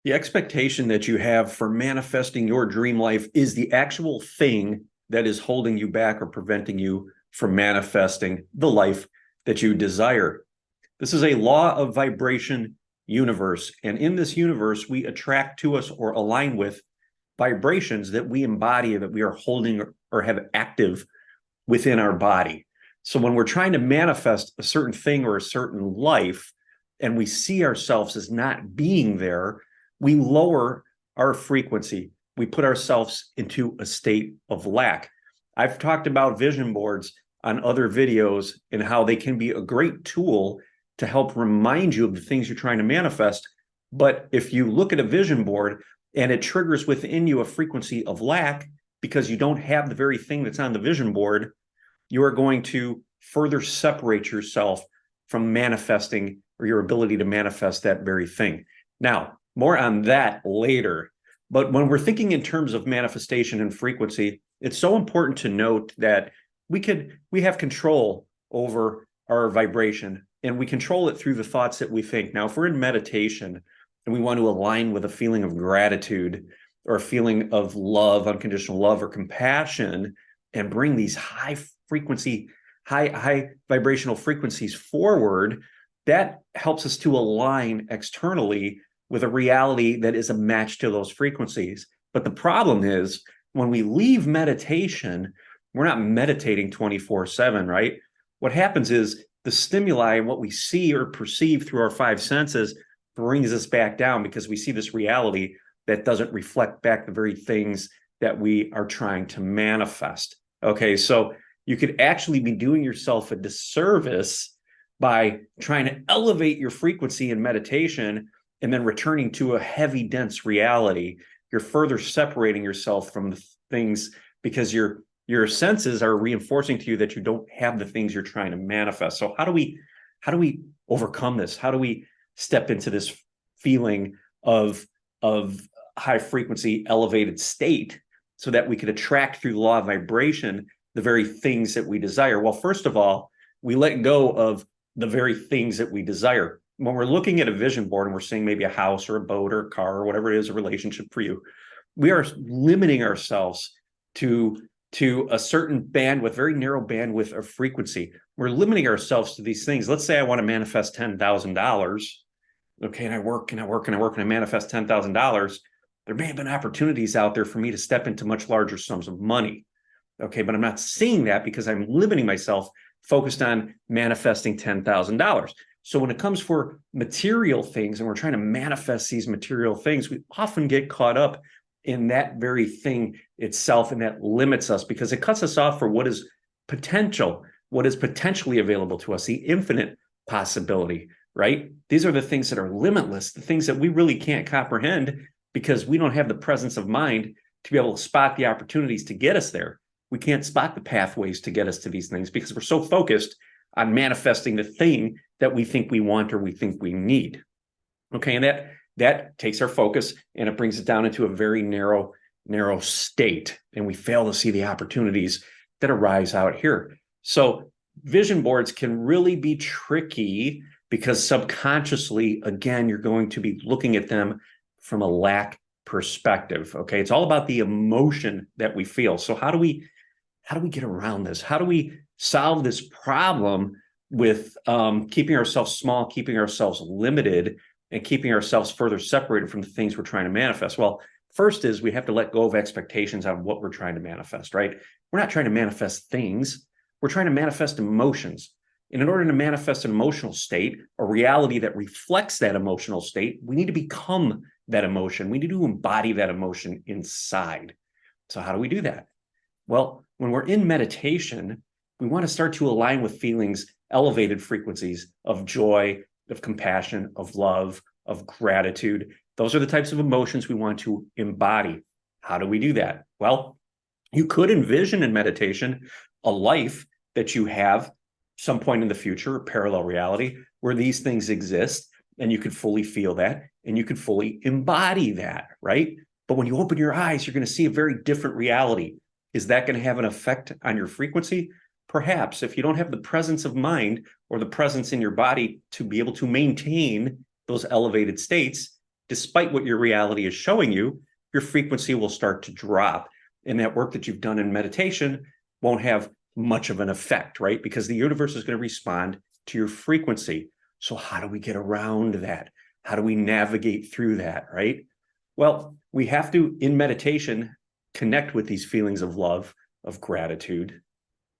The expectation that you have for manifesting your dream life is the actual thing that is holding you back or preventing you from manifesting the life that you desire. This is a law of vibration universe. And in this universe, we attract to us or align with vibrations that we embody, that we are holding or have active within our body. So when we're trying to manifest a certain thing or a certain life, and we see ourselves as not being there, we lower our frequency. We put ourselves into a state of lack. I've talked about vision boards on other videos and how they can be a great tool to help remind you of the things you're trying to manifest. But if you look at a vision board and it triggers within you a frequency of lack because you don't have the very thing that's on the vision board, you are going to further separate yourself from manifesting or your ability to manifest that very thing. Now, more on that later. But when we're thinking in terms of manifestation and frequency, it's so important to note that we have control over our vibration, and we control it through the thoughts that we think. Now, if we're in meditation and we want to align with a feeling of gratitude or a feeling of love, unconditional love or compassion, and bring these high frequency, high vibrational frequencies forward, that helps us to align externally with a reality that is a match to those frequencies. But the problem is when we leave meditation, we're not meditating 24/7, right? What happens is the stimuli and what we see or perceive through our five senses brings us back down because we see this reality that doesn't reflect back the very things that we are trying to manifest. Okay, so you could actually be doing yourself a disservice by trying to elevate your frequency in meditation and then returning to a heavy, dense reality. You're further separating yourself from the things because your senses are reinforcing to you that you don't have the things you're trying to manifest. So how do we overcome this? How do we step into this feeling of high frequency, elevated state so that we could attract through the law of vibration the very things that we desire? Well, first of all, we let go of the very things that we desire. When we're looking at a vision board and we're seeing maybe a house or a boat or a car or whatever it is, a relationship for you, we are limiting ourselves to a certain bandwidth, very narrow bandwidth of frequency. We're limiting ourselves to these things. Let's say I want to manifest $10,000. Okay, and I work and I work and I work and I manifest $10,000. There may have been opportunities out there for me to step into much larger sums of money. Okay, but I'm not seeing that because I'm limiting myself, focused on manifesting $10,000. So when it comes for material things and we're trying to manifest these material things, we often get caught up in that very thing itself, and that limits us because it cuts us off for what is potential, what is potentially available to us, the infinite possibility, right? These are the things that are limitless, the things that we really can't comprehend because we don't have the presence of mind to be able to spot the opportunities to get us there. We can't spot the pathways to get us to these things because we're so focused on manifesting the thing that we think we want or we think we need. Okay, and that takes our focus and it brings it down into a very narrow state, and we fail to see the opportunities that arise out here. So vision boards can really be tricky because subconsciously, again, you're going to be looking at them from a lack perspective. Okay, it's all about the emotion that we feel. So how do we get around this? How do we solve this problem with keeping ourselves small, keeping ourselves limited, and keeping ourselves further separated from the things we're trying to manifest? Well, first is we have to let go of expectations on what we're trying to manifest, right? We're not trying to manifest things. We're trying to manifest emotions. And in order to manifest an emotional state, a reality that reflects that emotional state, we need to become that emotion. We need to embody that emotion inside. So how do we do that? Well, when we're in meditation, we want to start to align with feelings, elevated frequencies of joy, of compassion, of love, of gratitude. Those are the types of emotions we want to embody. How do we do that? Well, you could envision in meditation a life that you have some point in the future, a parallel reality, where these things exist, and you could fully feel that, and you could fully embody that, right? But when you open your eyes, you're going to see a very different reality. Is that going to have an effect on your frequency? Perhaps. If you don't have the presence of mind or the presence in your body to be able to maintain those elevated states, despite what your reality is showing you, your frequency will start to drop. And that work that you've done in meditation won't have much of an effect, right? Because the universe is going to respond to your frequency. So how do we get around that? How do we navigate through that, right? Well, we have to, in meditation, connect with these feelings of love, of gratitude,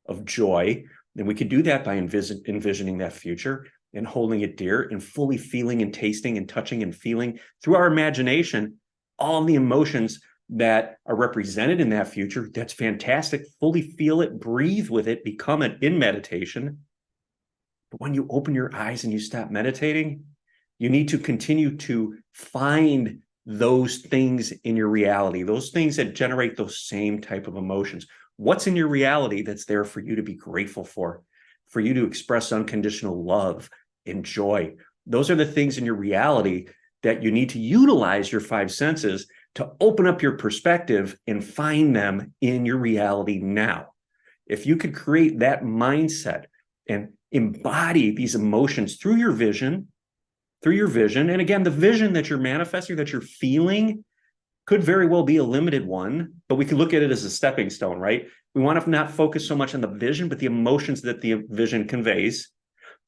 of joy. And we can do that by envisioning that future and holding it dear and fully feeling and tasting and touching and feeling through our imagination all the emotions that are represented in that future. That's fantastic. Fully feel it, breathe with it, become it in meditation. But when you open your eyes and you stop meditating, you need to continue to find those things in your reality, those things that generate those same type of emotions. What's in your reality that's there for you to be grateful for you to express unconditional love and joy? Those are the things in your reality that you need to utilize your five senses to open up your perspective and find them in your reality now. If you could create that mindset and embody these emotions through your vision, and again, the vision that you're manifesting, that you're feeling, could very well be a limited one, but we can look at it as a stepping stone, right? We want to not focus so much on the vision, but the emotions that the vision conveys.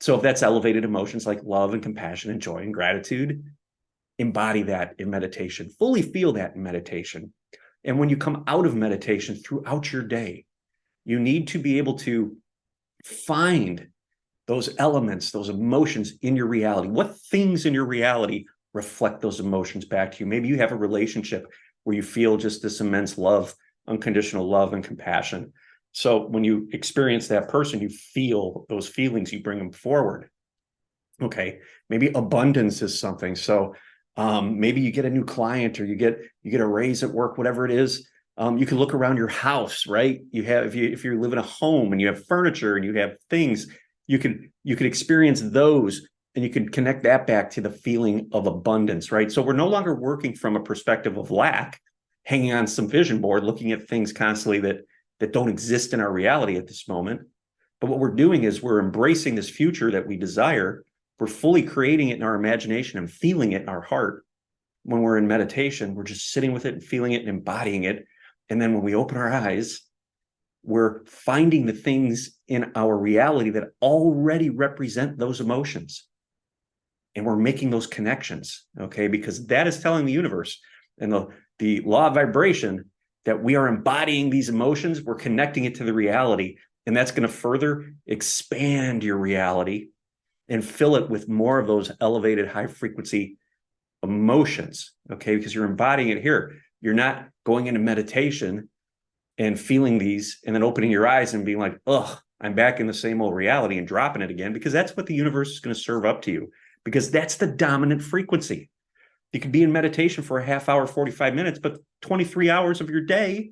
So if that's elevated emotions like love and compassion and joy and gratitude, embody that in meditation, fully feel that in meditation. And when you come out of meditation throughout your day, you need to be able to find those elements, those emotions in your reality. What things in your reality reflect those emotions back to you? Maybe you have a relationship where you feel just this immense love, unconditional love and compassion. So when you experience that person, you feel those feelings, you bring them forward. Okay, maybe abundance is something. So maybe you get a new client or you get a raise at work, whatever it is. You can look around your house, right? You have, if you live in a home and you have furniture and you have things, you can experience those, and you can connect that back to the feeling of abundance, right? So we're no longer working from a perspective of lack, hanging on some vision board, looking at things constantly that don't exist in our reality at this moment. But what we're doing is we're embracing this future that we desire. We're fully creating it in our imagination and feeling it in our heart. When we're in meditation, we're just sitting with it and feeling it and embodying it. And then when we open our eyes, we're finding the things in our reality that already represent those emotions. And we're making those connections, okay? Because that is telling the universe and the law of vibration that we are embodying these emotions, we're connecting it to the reality, and that's going to further expand your reality and fill it with more of those elevated high frequency emotions, okay? Because you're embodying it here. You're not going into meditation and feeling these and then opening your eyes and being like, ugh, I'm back in the same old reality, and dropping it again, because that's what the universe is going to serve up to you, because that's the dominant frequency. You could be in meditation for a half hour, 45 minutes, but 23 hours of your day,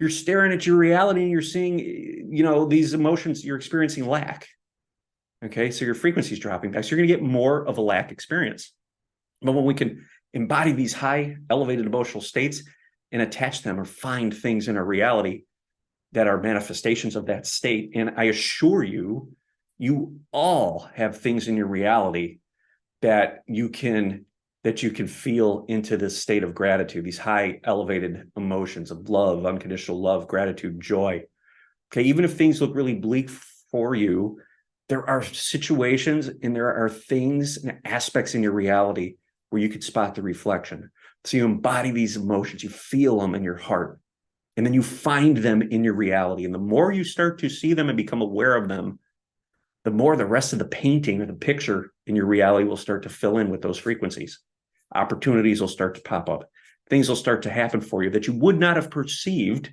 you're staring at your reality and you're seeing, these emotions, you're experiencing lack. Okay, so your frequency is dropping back. So you're going to get more of a lack experience. But when we can embody these high elevated emotional states and attach them or find things in our reality that are manifestations of that state, and I assure you, you all have things in your reality that you can feel into this state of gratitude, these high elevated emotions of love, unconditional love, gratitude, joy. Okay, even if things look really bleak for you, there are situations and there are things and aspects in your reality where you could spot the reflection. So you embody these emotions, you feel them in your heart, and then you find them in your reality. And the more you start to see them and become aware of them, the more the rest of the painting or the picture in your reality will start to fill in with those frequencies. Opportunities will start to pop up. Things will start to happen for you that you would not have perceived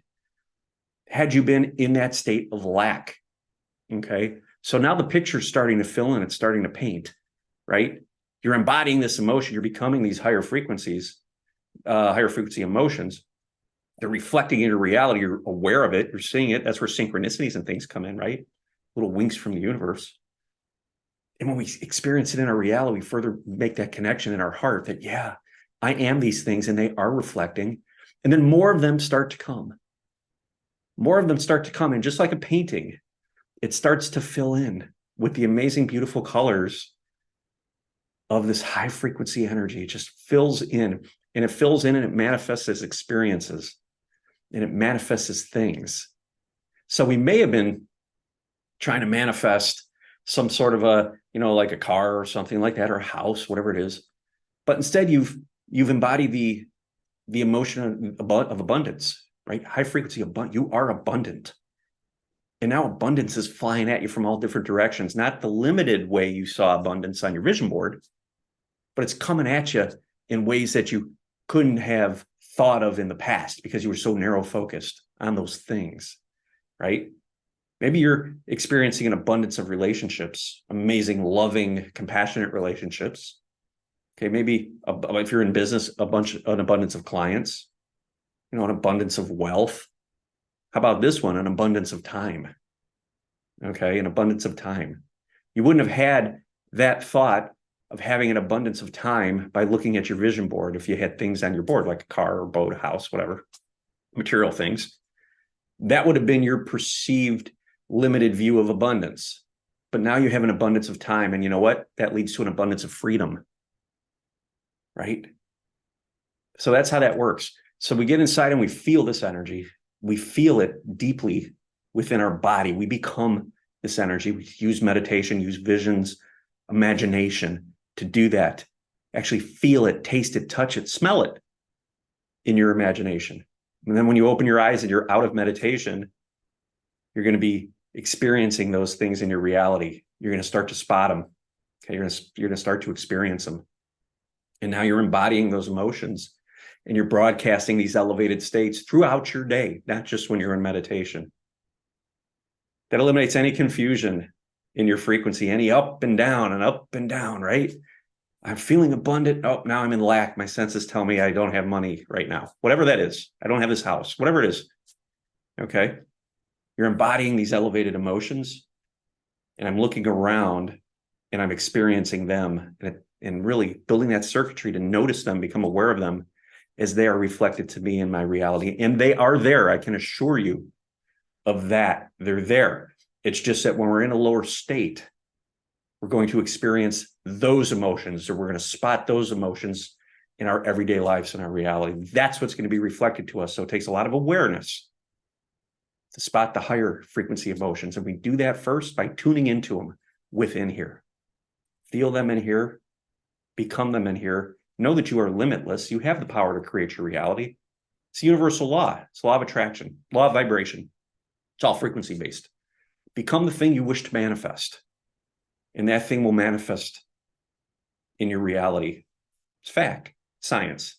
had you been in that state of lack. Okay. So now the picture's starting to fill in, it's starting to paint, right? You're embodying this emotion, you're becoming these higher frequency emotions. They're reflecting in your reality, you're aware of it, you're seeing it. That's where synchronicities and things come in, right? Little winks from the universe. And when we experience it in our reality, we further make that connection in our heart that, yeah, I am these things and they are reflecting. And then more of them start to come. More of them start to come. And just like a painting, it starts to fill in with the amazing, beautiful colors of this high frequency energy. It just fills in, and it fills in and it manifests as experiences, and it manifests as things. So we may have been trying to manifest some sort of a, like a car or something like that, or a house, whatever it is. But instead you've embodied the emotion of abundance, right? High frequency abundance. You are abundant. And now abundance is flying at you from all different directions, not the limited way you saw abundance on your vision board, but it's coming at you in ways that you couldn't have thought of in the past because you were so narrow focused on those things, right? Maybe you're experiencing an abundance of relationships, amazing, loving, compassionate relationships. Okay, maybe if you're in business, an abundance of clients, an abundance of wealth. How about this one? An abundance of time. Okay, an abundance of time. You wouldn't have had that thought of having an abundance of time by looking at your vision board if you had things on your board like a car or boat, a house, whatever, material things. That would have been your perceived limited view of abundance. But now you have an abundance of time, and you know what? That leads to an abundance of freedom, right? So that's how that works. So we get inside and we feel this energy. We feel it deeply within our body. We become this energy. We use meditation, use visions, imagination to do that. Actually feel it, taste it, touch it, smell it in your imagination. And then when you open your eyes and you're out of meditation, you're going to be experiencing those things in your reality. You're going to start to spot them. Okay, you're going to start to experience them. And now you're embodying those emotions, and you're broadcasting these elevated states throughout your day, not just when you're in meditation. That eliminates any confusion in your frequency, any up and down, right? I'm feeling abundant. Oh, now I'm in lack. My senses tell me I don't have money right now. Whatever that is. I don't have this house, whatever it is. Okay. You're embodying these elevated emotions, and I'm looking around and I'm experiencing them, and really building that circuitry to notice them, become aware of them as they are reflected to me in my reality. And they are there. I can assure you of that. They're there. It's just that when we're in a lower state, we're going to experience those emotions, or we're going to spot those emotions in our everyday lives and our reality. That's what's going to be reflected to us. So it takes a lot of awareness to spot the higher frequency emotions. And we do that first by tuning into them within here. Feel them in here, become them in here. Know that you are limitless. You have the power to create your reality. It's a universal law. It's a law of attraction, law of vibration. It's all frequency based. Become the thing you wish to manifest, and that thing will manifest in your reality. It's fact, science.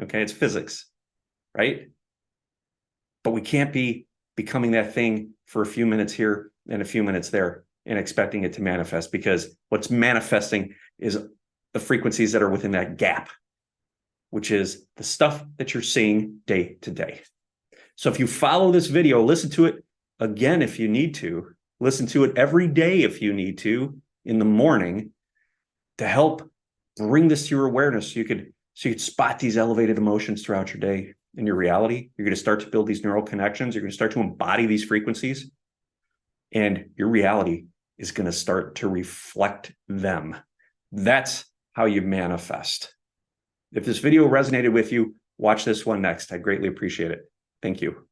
Okay, it's physics, right? But we can't be becoming that thing for a few minutes here and a few minutes there and expecting it to manifest, because what's manifesting is the frequencies that are within that gap, which is the stuff that you're seeing day to day. So if you follow this video, listen to it again if you need to, listen to it every day if you need to, in the morning, to help bring this to your awareness so you could spot these elevated emotions throughout your day in your reality. You're going to start to build these neural connections. You're going to start to embody these frequencies, and your reality is going to start to reflect them. That's how you manifest. If this video resonated with you, watch this one next. I greatly appreciate it. Thank you.